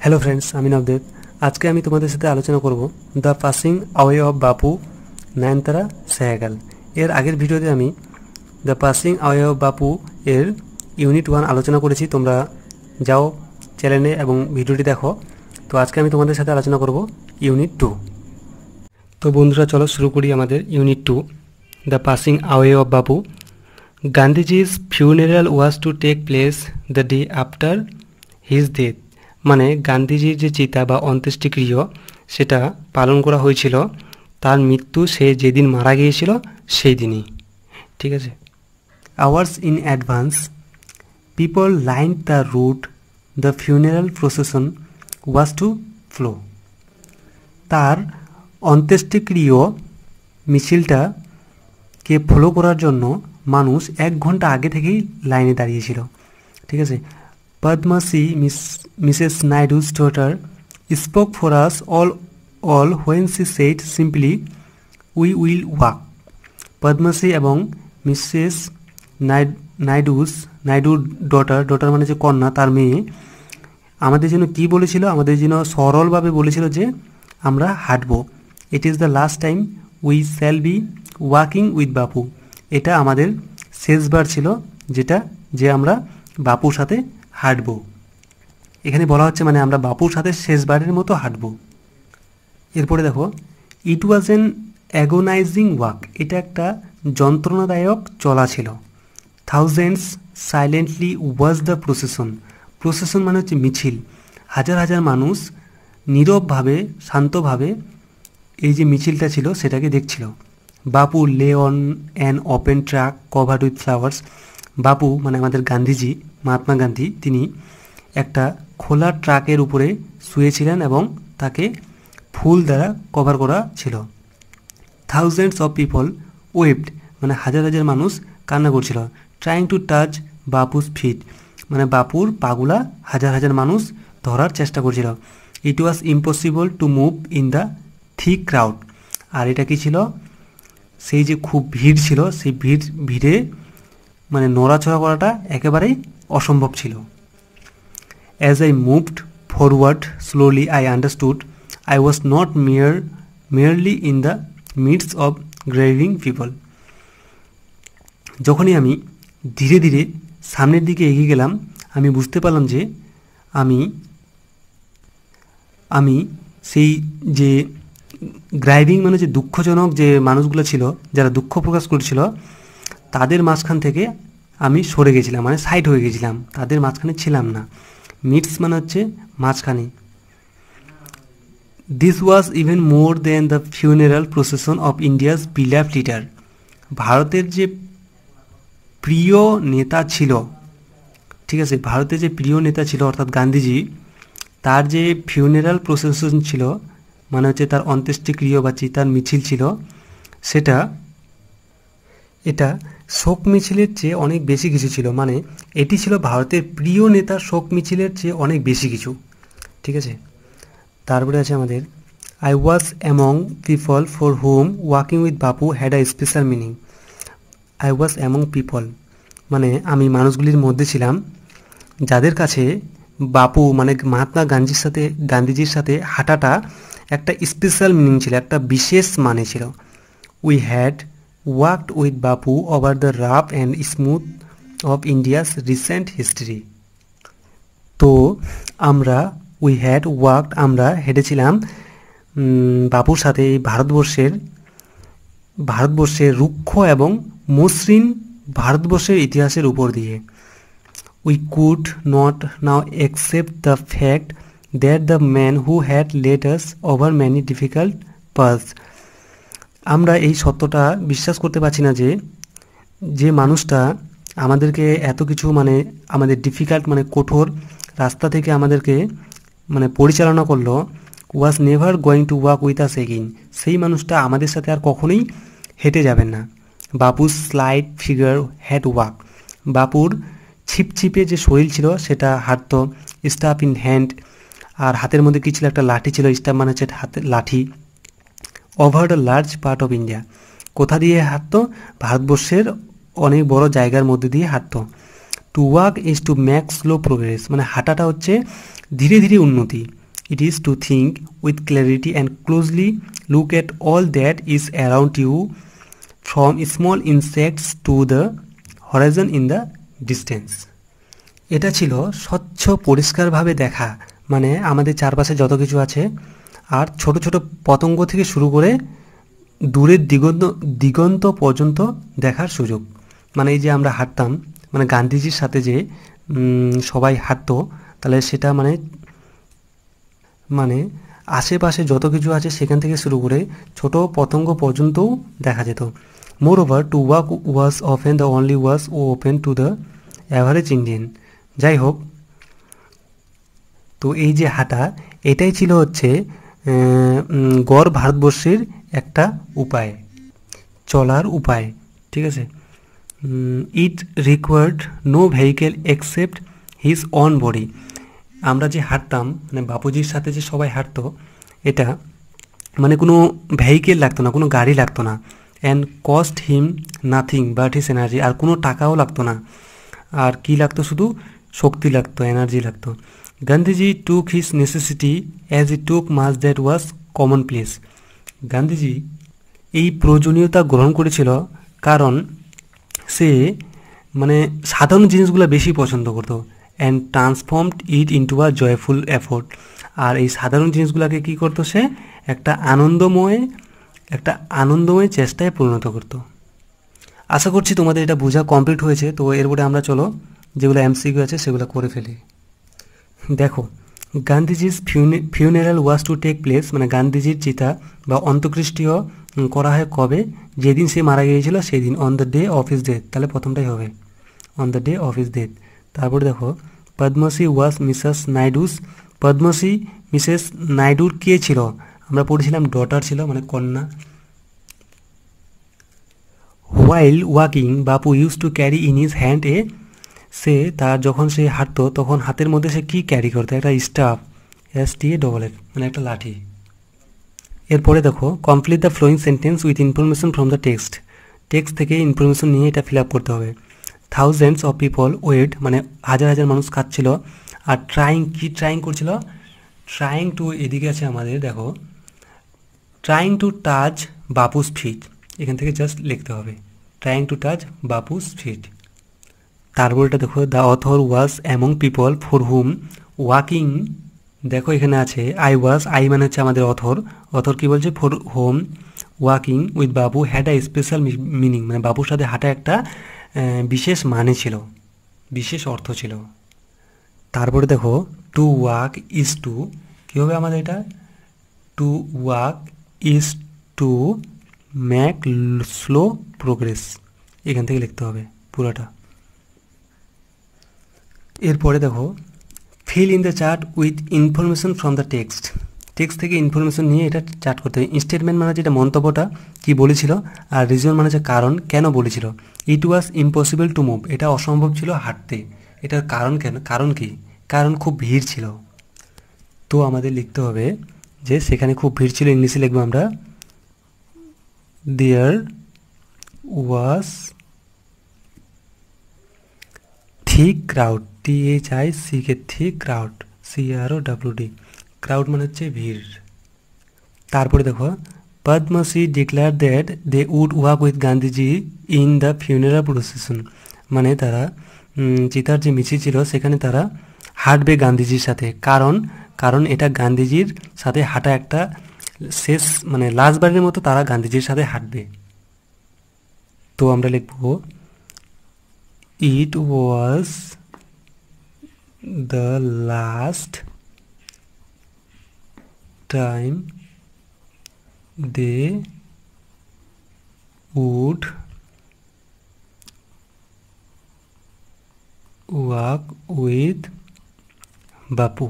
Hello friends, আমি নবদেব। আজকে আমি তোমাদের সাথে আলোচনা করব দ্য পাসিং অ্যাওয়ে অফ বাপু নয়নতারা সেহগাল। এর আগের ভিডিওতে আমি দ্য পাসিং অ্যাওয়ে অফ বাপু এর ইউনিট 1 আলোচনা করেছি। তোমরা যাও চ্যানেলে এবং ভিডিওটি দেখো। তো আজকে আমি তোমাদের সাথে আলোচনা করব ইউনিট 2। তো বন্ধুরা, চলো শুরু করি আমাদের unit 2, the passing away of Bapu. গান্ধীজি's funeral was to take place the day after his death। মানে গান্ধীজির যে চিতা বা অন্ত্যেষ্টিক্রিয়া সেটা পালন করা হয়েছিল তার মৃত্যু সে যেদিন মারা গিয়েছিল সেই দিনই। ঠিক আছে। Hours in advance people lined the route the funeral procession was to flow. তার অন্ত্যেষ্টিক্রিয়া মিছিলটাকে ফলো করার জন্য মানুষ 1 ঘন্টা আগে থেকেই লাইনে দাঁড়িয়েছিল। ঠিক আছে। Padmasi, Mrs. Naidu's daughter, spoke for us all when she said simply, "We will walk." Padmasi এবং মিসেস নাইডুর ডটার মানে যে কন্যা, তার মেয়ে আমাদের জন্য কি বলেছিল? আমাদের জন্য সরলভাবে বলেছিল যে আমরা হাঁটবো। It is the last time we shall be walking with Bapu. এটা আমাদের শেষবার ছিল যে আমরা বাপুর সাথে হাঁটবো। এখানে বলা হচ্ছে মানে আমরা বাপুর সাথে শেষবারের মতো হাঁটবো। এরপরে দেখো, it was an agonising walk. এটা একটা যন্ত্রণাদায়ক চলা ছিল। Thousands silently was the procession মানে হচ্ছে মিছিল। হাজার হাজার মানুষ নীরবভাবে শান্তভাবে এই যে মিছিলটা ছিল সেটাকে দেখছিল। বাপু lay on an open truck covered with flowers. বাপু মানে আমাদের গান্ধীজি, মহাত্মা গান্ধী, তিনি একটা খোলা ট্রাকের উপরে শুয়েছিলেন এবং তাকে ফুল দ্বারা কভার করা ছিল। থাউজেন্ডস অফ পিপল ওয়েভড মানে হাজার হাজার মানুষ কান্না করছিল। Trying to touch Bapu's feet মানে বাপুর পাগুলা হাজার হাজার মানুষ ধরার চেষ্টা করছিল। It was impossible to move in the thick crowd. আর এটা কি ছিল? সেই যে খুব ভিড় ছিল, সেই ভিড়ে মানে নড়াচড়া করাটা একেবারেই অসম্ভব ছিল। As I moved forward slowly I understood I was not merely in the midst of গ্রেভিং people. যখনই আমি ধীরে ধীরে সামনের দিকে এগিয়ে গেলাম, আমি বুঝতে পারলাম যে আমি সেই যে গ্রাইভিং মানে যে দুঃখজনক যে মানুষগুলো ছিল, যারা দুঃখ প্রকাশ করেছিল, তাদের মাঝখান থেকে আমি সরে গেছিলাম, মানে সাইড হয়ে গেছিলাম, তাদের মাঝখানে ছিলাম না। মিডস মানে হচ্ছে মাঝখানে। This was even more than the funeral procession of India's beloved leader. ভারতের যে প্রিয় নেতা ছিল, ঠিক আছে, ভারতের যে প্রিয় নেতা ছিল অর্থাৎ গান্ধীজি, তার যে ফিউনারাল প্রসেশন ছিল মানে হচ্ছে তার অন্ত্যেষ্টিক্রিয়া বা চিতার মিছিল ছিল, এটা শোক মিছিলের চেয়ে অনেক বেশি কিছু ছিল। মানে এটি ছিল ভারতের প্রিয় নেতার শোক মিছিলের চেয়ে অনেক বেশি কিছু। ঠিক আছে। তারপরে আছে আমাদের I was among people for whom walking with Bapu had a special meaning. I was among people মানে আমি মানুষগুলির মধ্যে ছিলাম যাদের কাছে বাপু মানে মহাত্মা গান্ধীজির সাথে হাঁটাটা একটা স্পেশাল মিনিং ছিল, একটা বিশেষ মানে ছিল। We had walked with Bapu over the rough and smooth of India's recent history। তো আমরা আমরা হেঁটেছিলাম বাপুর সাথে ভারতবর্ষের রুক্ষ এবং মসৃণ ভারতবর্ষের ইতিহাসের উপর দিয়ে। We could not now accept the fact that the man who had led us over many difficult paths. আমরা এই সত্যটা বিশ্বাস করতে পারছি না যে মানুষটা আমাদেরকে এত কিছু মানে আমাদের ডিফিকাল্ট মানে কঠোর রাস্তা থেকে আমাদেরকে মানে পরিচালনা করলো, was never going to walk with us again. সেই মানুষটা আমাদের সাথে আর কখনোই হেঁটে যাবেন না। বাপুর স্লাইট ফিগার হ্যাড ওয়াক। বাপুর ছিপছিপে যে শরীর ছিল সেটা হাঁটতো, স্টাফ ইন হ্যান্ড, আর হাতের মধ্যে কি ছিল? একটা লাঠি ছিল। স্টাফ মানে হচ্ছে হাতের লাঠি। Over the large part of India. কোথা দিয়ে হাঁটতো? ভারতবর্ষের অনেক বড় জায়গার মধ্যে দিয়ে হাঁটতো। To walk is to make slow progress, মানে হাঁটাটা হচ্ছে ধীরে ধীরে উন্নতি। It is to think with clarity and closely look at all that is around you from small insects to the horizon in the distance. এটা ছিল স্বচ্ছ পরিষ্কারভাবে দেখা, মানে আমাদের চারপাশে যত কিছু আছে আর ছোট ছোট পতঙ্গ থেকে শুরু করে দূরের দিগন্ত পর্যন্ত দেখার সুযোগ। মানে এই যে আমরা হাঁটতাম, মানে গান্ধীজির সাথে যে সবাই হাঁটতো, তাহলে সেটা মানে আশেপাশে যত কিছু আছে সেখান থেকে শুরু করে ছোট পতঙ্গ পর্যন্তও দেখা যেত। মোর over to walk was often the only was open to the average Indian. যাই হোক, তো এই যে হাঁটা, এটাই ছিল হচ্ছে গড় ভারতবর্ষের একটা উপায়, চলার উপায়। ঠিক আছে। It required no vehicle except his own body. আমরা যে হাঁটতাম, মানে বাপুজির সাথে যে সবাই হাঁটতো, এটা মানে কোনো ভেহিকেল লাগতো না, কোনো গাড়ি লাগতো না। And cost him nothing but his energy, আর কোনো টাকাও লাগতো না। আর কি লাগতো? শুধু শক্তি লাগতো, এনার্জি লাগতো। Gandhiji took his necessity as he took mass that was common place. Gandhiji এই প্রয়োজনীয়তা গ্রহণ করেছিল কারণ সে মানে সাধারণ জিনিসগুলো বেশি পছন্দ করতো। And transformed it into a joyful effort. আর এই সাধারণ জিনিসগুলোকে কী করতো? সে একটা আনন্দময় চেষ্টায় পরিণত করতো। আশা করছি তোমাদের এটা বোঝা কমপ্লিট হয়েছে। তো এরপরে আমরা চলো যেগুলো এমসিকিউ আছে সেগুলো করে ফেলি। দেখো, গান্ধীজির funeral was to take place, মানে গান্ধীজির চিতা বা অন্ত্যেষ্টিক্রিয়া করা হয় কবে? যেদিন সে মারা গিয়েছিল সেদিন, on the day of his death. তাহলে প্রথমটাই হবে on the day of his death. তারপরে দেখো, Padmashri was Mrs Naidu's. Padmashri Mrs নাইডুর কে ছিল? আমরা পড়েছিলাম ডটার ছিল, মানে কন্যা। While walking Bapu use to carry in his hand a, সে তার যখন সে হাঁটতো তখন হাতের মধ্যে সে কী ক্যারি করতো? একটা স্টাফ, STAFF, মানে একটা লাঠি। এরপরে দেখো, complete the following sentence with information from the text. Text থেকে ইনফরমেশন নিয়ে এটা ফিল আপ করতে হবে। থাউজেন্ডস অফ পিপল ওয়েট, মানে হাজার হাজার মানুষ খাচ্ছিল। আর ট্রাইং করছিল? ট্রাইং টু, এদিকে আছে আমাদের, দেখো, trying to touch Bapu's feet. এখান থেকে জাস্ট লিখতে হবে trying to touch Bapu's feet. তারপরটা দেখো, the author was among people for whom walking. দেখো এখানে আছে আই মানে হচ্ছে আমাদের অথর কি বলছে? For home walking with Babu had a special meaning, মানে বাবুর সাথে হাঁটা একটা বিশেষ মানে ছিল, বিশেষ অর্থ ছিল। তারপরে দেখো, টু ওয়াক ইজ টু, কী হবে আমাদের এটা? Two walk is to make slow progress. এখান থেকে লিখতে হবে পুরোটা। এরপরে দেখো, fill in the chart with information from the text. Text থেকে ইনফরমেশন নিয়ে এটা চার্ট করতে হবে। স্টেটমেন্ট মানে যেটা মন্তব্যটা কি বলেছিল, আর রিজন মানে হচ্ছে কারণ, কেন বলেছিল। ইট ওয়াজ ইম্পসিবল টু মুভ, এটা অসম্ভব ছিল হাঁটতে। এটার কারণ কেন? কারণ কি? কারণ খুব ভিড় ছিল। তো আমাদের লিখতে হবে যে সেখানে খুব ভিড় ছিল। ইংলিশে লিখবো আমরা, there was thick crowd, THIC thick crowd, CROWD, crowd মানে হচ্ছে ভিড়। তারপরে দেখো, Padmashri declare that they would walk with Gandhiji in the funeral procession, মানে তারা চিতার যে মিছিল ছিল সেখানে তারা হাঁটবে গান্ধীজির সাথে। কারণ এটা গান্ধীজির সাথে হাঁটা একটা শেষ, মানে লাস্টবারের মতো তারা গান্ধীজির সাথে হাঁটবে। তো আমরা লিখব, ইট ওয়াজ the last time they would walk with বাপু।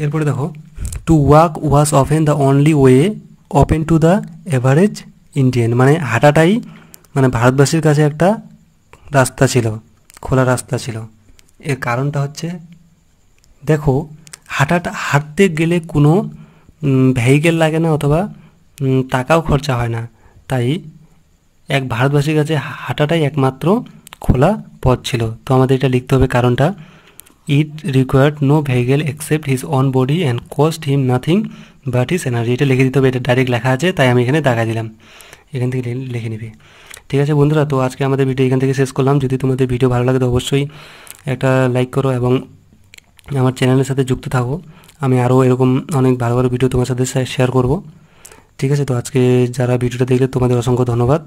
এরপরে দেখো, to walk was often the only way open to the average Indian, মানে হাঁটাটাই মানে ভারতবাসীর কাছে একটা রাস্তা ছিল, খোলা রাস্তা ছিল। এর কারণটা হচ্ছে, দেখো, হাঁটতে গেলে কোনো ভেহিকেল লাগে না অথবা টাকাও খরচা হয় না, তাই এক ভারতবাসীর কাছে হাঁটাটাই একমাত্র খোলা পথ ছিল। তো আমাদের এটা লিখতে হবে কারণটা। It required no vehicle except his own body and cost him nothing but his energy. এটা লিখে দিতে হবে, এটা ডাইরেক্ট লেখা আছে তাই আমি এখানে দাগা দিলাম, এখান থেকে লিখে নিবে। ঠিক আছে বন্ধুরা, তো আজকে আমাদের ভিডিও এখান থেকে শেষ করলাম। যদি তোমাদের ভিডিও ভালো লাগে তো অবশ্যই একটা লাইক করো এবং আমার চ্যানেলের সাথে যুক্ত থাকো। আমি আরও এরকম অনেক ভালো ভালো ভিডিও তোমার সাথে শেয়ার করব। ঠিক আছে, তো আজকে যারা ভিডিওটা দেখলে তোমাদের অসংখ্য ধন্যবাদ।